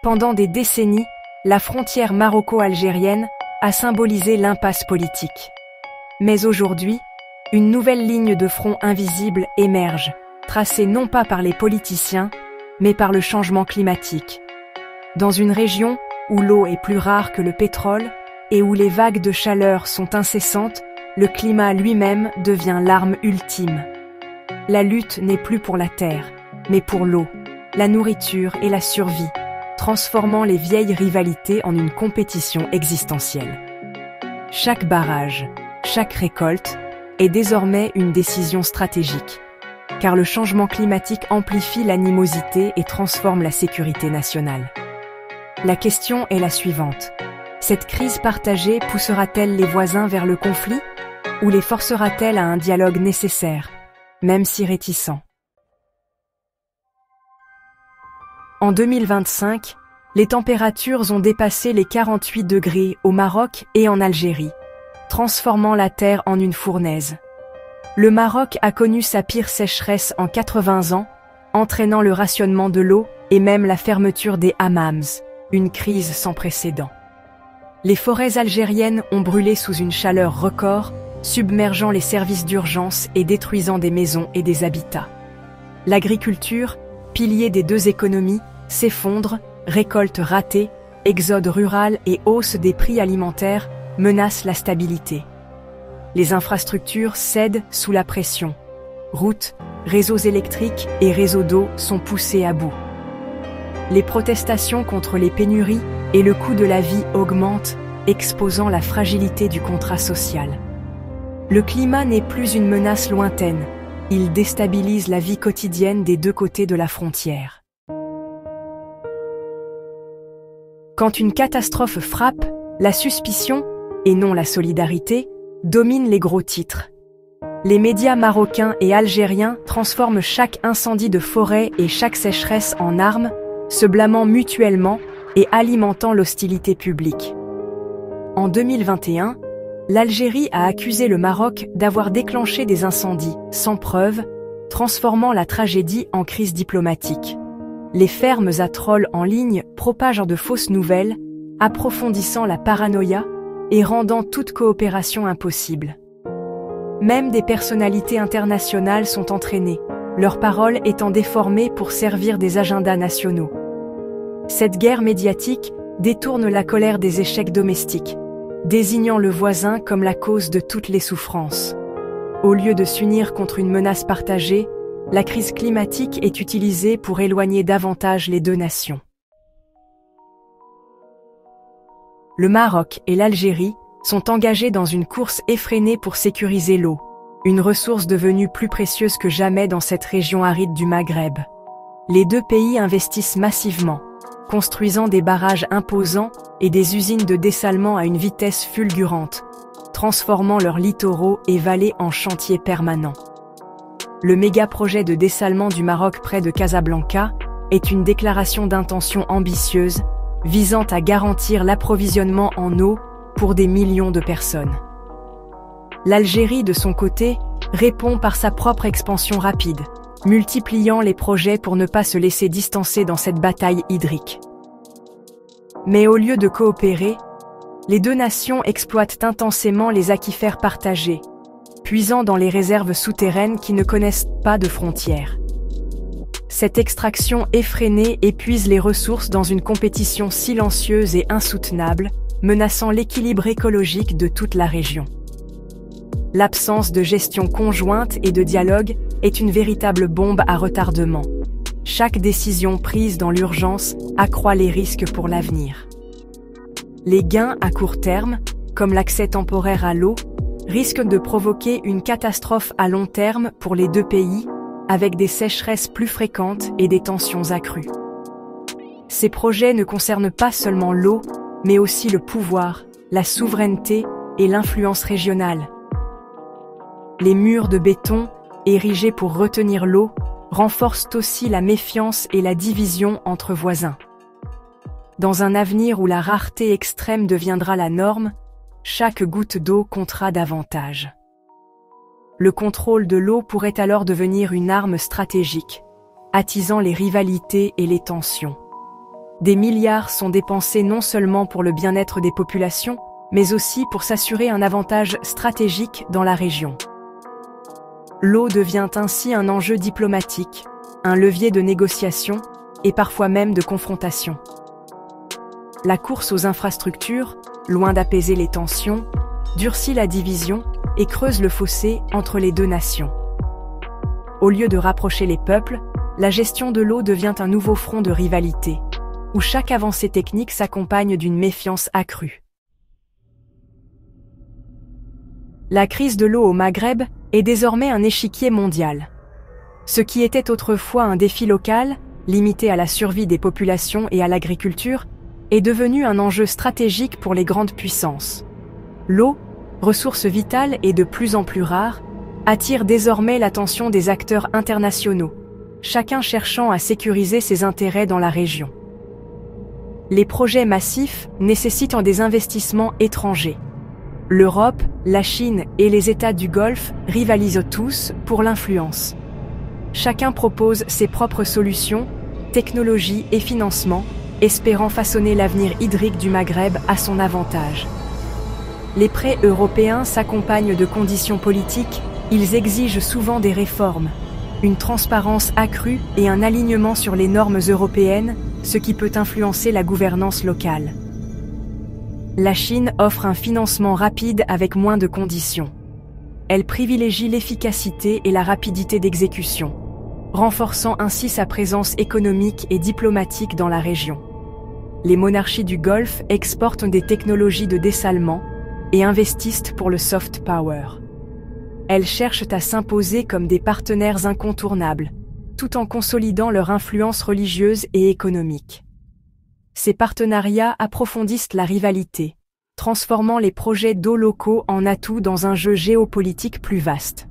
Pendant des décennies, la frontière maroco-algérienne a symbolisé l'impasse politique. Mais aujourd'hui, une nouvelle ligne de front invisible émerge, tracée non pas par les politiciens, mais par le changement climatique. Dans une région où l'eau est plus rare que le pétrole et où les vagues de chaleur sont incessantes, le climat lui-même devient l'arme ultime. La lutte n'est plus pour la terre, mais pour l'eau, la nourriture et la survie, transformant les vieilles rivalités en une compétition existentielle. Chaque barrage, chaque récolte, est désormais une décision stratégique, car le changement climatique amplifie l'animosité et transforme la sécurité nationale. La question est la suivante. Cette crise partagée poussera-t-elle les voisins vers le conflit ou les forcera-t-elle à un dialogue nécessaire, même si réticent? En 2025, les températures ont dépassé les 48 degrés au Maroc et en Algérie, transformant la terre en une fournaise. Le Maroc a connu sa pire sécheresse en 80 ans, entraînant le rationnement de l'eau et même la fermeture des hammams, une crise sans précédent. Les forêts algériennes ont brûlé sous une chaleur record, submergeant les services d'urgence et détruisant des maisons et des habitats. L'agriculture, pilier des deux économies, s'effondre, récoltes ratées, exode rural et hausse des prix alimentaires menacent la stabilité. Les infrastructures cèdent sous la pression. Routes, réseaux électriques et réseaux d'eau sont poussés à bout. Les protestations contre les pénuries et le coût de la vie augmentent, exposant la fragilité du contrat social. Le climat n'est plus une menace lointaine, il déstabilise la vie quotidienne des deux côtés de la frontière. Quand une catastrophe frappe, la suspicion, et non la solidarité, domine les gros titres. Les médias marocains et algériens transforment chaque incendie de forêt et chaque sécheresse en armes, se blâmant mutuellement et alimentant l'hostilité publique. En 2021, l'Algérie a accusé le Maroc d'avoir déclenché des incendies, sans preuve, transformant la tragédie en crise diplomatique. Les fermes à trolls en ligne propagent de fausses nouvelles, approfondissant la paranoïa et rendant toute coopération impossible. Même des personnalités internationales sont entraînées, leurs paroles étant déformées pour servir des agendas nationaux. Cette guerre médiatique détourne la colère des échecs domestiques, désignant le voisin comme la cause de toutes les souffrances. Au lieu de s'unir contre une menace partagée, la crise climatique est utilisée pour éloigner davantage les deux nations. Le Maroc et l'Algérie sont engagés dans une course effrénée pour sécuriser l'eau, une ressource devenue plus précieuse que jamais dans cette région aride du Maghreb. Les deux pays investissent massivement, construisant des barrages imposants et des usines de dessalement à une vitesse fulgurante, transformant leurs littoraux et vallées en chantiers permanents. Le méga-projet de dessalement du Maroc près de Casablanca est une déclaration d'intention ambitieuse visant à garantir l'approvisionnement en eau pour des millions de personnes. L'Algérie, de son côté, répond par sa propre expansion rapide, multipliant les projets pour ne pas se laisser distancer dans cette bataille hydrique. Mais au lieu de coopérer, les deux nations exploitent intensément les aquifères partagés, puisant dans les réserves souterraines qui ne connaissent pas de frontières. Cette extraction effrénée épuise les ressources dans une compétition silencieuse et insoutenable, menaçant l'équilibre écologique de toute la région. L'absence de gestion conjointe et de dialogue est une véritable bombe à retardement. Chaque décision prise dans l'urgence accroît les risques pour l'avenir. Les gains à court terme, comme l'accès temporaire à l'eau, risquent de provoquer une catastrophe à long terme pour les deux pays, avec des sécheresses plus fréquentes et des tensions accrues. Ces projets ne concernent pas seulement l'eau, mais aussi le pouvoir, la souveraineté et l'influence régionale. Les murs de béton, érigés pour retenir l'eau, renforcent aussi la méfiance et la division entre voisins. Dans un avenir où la rareté extrême deviendra la norme, chaque goutte d'eau comptera davantage. Le contrôle de l'eau pourrait alors devenir une arme stratégique, attisant les rivalités et les tensions. Des milliards sont dépensés non seulement pour le bien-être des populations, mais aussi pour s'assurer un avantage stratégique dans la région. L'eau devient ainsi un enjeu diplomatique, un levier de négociation et parfois même de confrontation. La course aux infrastructures, loin d'apaiser les tensions, durcit la division et creuse le fossé entre les deux nations. Au lieu de rapprocher les peuples, la gestion de l'eau devient un nouveau front de rivalité, où chaque avancée technique s'accompagne d'une méfiance accrue. La crise de l'eau au Maghreb est désormais un échiquier mondial. Ce qui était autrefois un défi local, limité à la survie des populations et à l'agriculture, est devenu un enjeu stratégique pour les grandes puissances. L'eau, ressource vitale et de plus en plus rare, attire désormais l'attention des acteurs internationaux, chacun cherchant à sécuriser ses intérêts dans la région. Les projets massifs nécessitent des investissements étrangers. L'Europe, la Chine et les États du Golfe rivalisent tous pour l'influence. Chacun propose ses propres solutions, technologies et financements, espérant façonner l'avenir hydrique du Maghreb à son avantage. Les prêts européens s'accompagnent de conditions politiques, ils exigent souvent des réformes, une transparence accrue et un alignement sur les normes européennes, ce qui peut influencer la gouvernance locale. La Chine offre un financement rapide avec moins de conditions. Elle privilégie l'efficacité et la rapidité d'exécution, renforçant ainsi sa présence économique et diplomatique dans la région. Les monarchies du Golfe exportent des technologies de dessalement et investissent pour le soft power. Elles cherchent à s'imposer comme des partenaires incontournables, tout en consolidant leur influence religieuse et économique. Ces partenariats approfondissent la rivalité, transformant les projets d'eau locaux en atouts dans un jeu géopolitique plus vaste.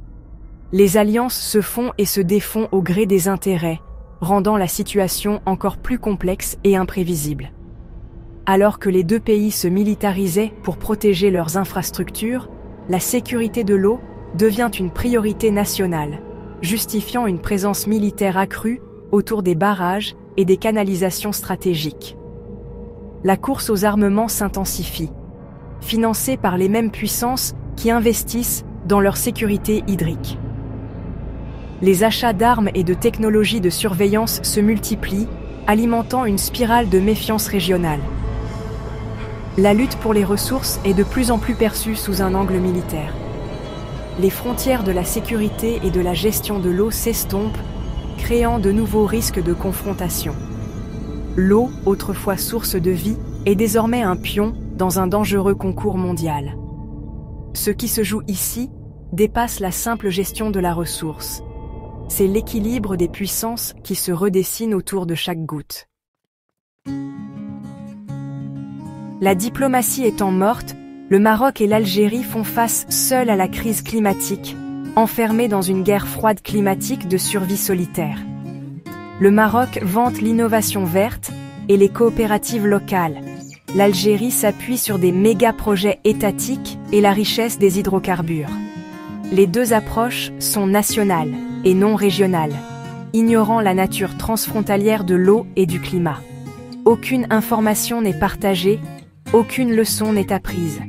Les alliances se font et se défont au gré des intérêts, rendant la situation encore plus complexe et imprévisible. Alors que les deux pays se militarisaient pour protéger leurs infrastructures, la sécurité de l'eau devient une priorité nationale, justifiant une présence militaire accrue autour des barrages et des canalisations stratégiques. La course aux armements s'intensifie, financée par les mêmes puissances qui investissent dans leur sécurité hydrique. Les achats d'armes et de technologies de surveillance se multiplient, alimentant une spirale de méfiance régionale. La lutte pour les ressources est de plus en plus perçue sous un angle militaire. Les frontières de la sécurité et de la gestion de l'eau s'estompent, créant de nouveaux risques de confrontation. L'eau, autrefois source de vie, est désormais un pion dans un dangereux concours mondial. Ce qui se joue ici dépasse la simple gestion de la ressource. C'est l'équilibre des puissances qui se redessine autour de chaque goutte. La diplomatie étant morte, le Maroc et l'Algérie font face seuls à la crise climatique, enfermés dans une guerre froide climatique de survie solitaire. Le Maroc vante l'innovation verte et les coopératives locales. L'Algérie s'appuie sur des méga-projets étatiques et la richesse des hydrocarbures. Les deux approches sont nationales et non régionales, ignorant la nature transfrontalière de l'eau et du climat. Aucune information n'est partagée, aucune leçon n'est apprise.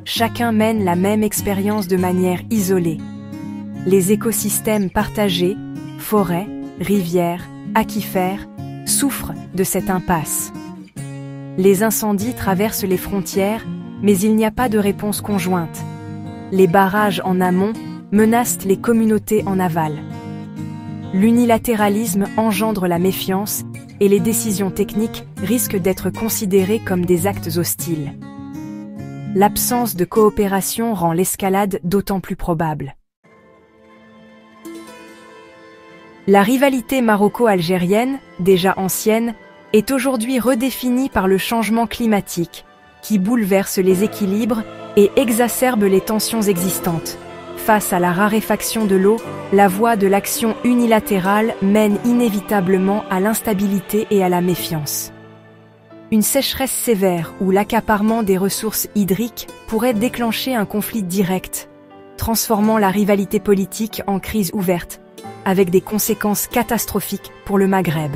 Chacun mène la même expérience de manière isolée. Les écosystèmes partagés, forêts, rivières, aquifères, souffrent de cette impasse. Les incendies traversent les frontières, mais il n'y a pas de réponse conjointe. Les barrages en amont menacent les communautés en aval. L'unilatéralisme engendre la méfiance et les décisions techniques risquent d'être considérées comme des actes hostiles. L'absence de coopération rend l'escalade d'autant plus probable. La rivalité maroco-algérienne, déjà ancienne, est aujourd'hui redéfinie par le changement climatique, qui bouleverse les équilibres et exacerbe les tensions existantes. Face à la raréfaction de l'eau, la voie de l'action unilatérale mène inévitablement à l'instabilité et à la méfiance. Une sécheresse sévère ou l'accaparement des ressources hydriques pourrait déclencher un conflit direct, transformant la rivalité politique en crise ouverte, avec des conséquences catastrophiques pour le Maghreb.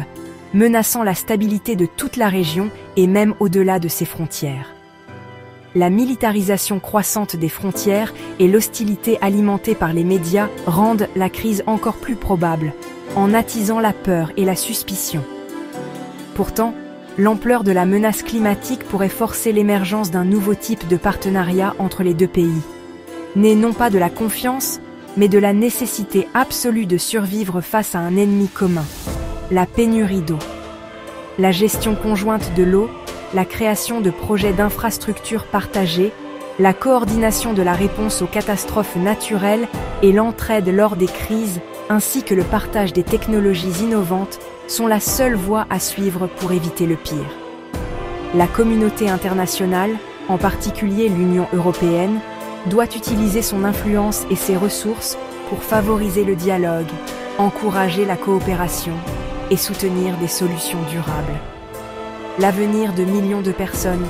menaçant la stabilité de toute la région et même au-delà de ses frontières. La militarisation croissante des frontières et l'hostilité alimentée par les médias rendent la crise encore plus probable, en attisant la peur et la suspicion. Pourtant, l'ampleur de la menace climatique pourrait forcer l'émergence d'un nouveau type de partenariat entre les deux pays, né non pas de la confiance, mais de la nécessité absolue de survivre face à un ennemi commun, la pénurie d'eau. La gestion conjointe de l'eau, la création de projets d'infrastructures partagées, la coordination de la réponse aux catastrophes naturelles et l'entraide lors des crises, ainsi que le partage des technologies innovantes, sont la seule voie à suivre pour éviter le pire. La communauté internationale, en particulier l'Union européenne, doit utiliser son influence et ses ressources pour favoriser le dialogue, encourager la coopération et soutenir des solutions durables. L'avenir de millions de personnes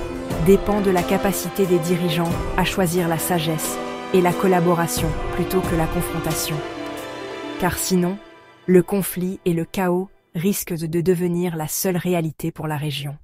dépend de la capacité des dirigeants à choisir la sagesse et la collaboration plutôt que la confrontation. Car sinon, le conflit et le chaos risquent de devenir la seule réalité pour la région.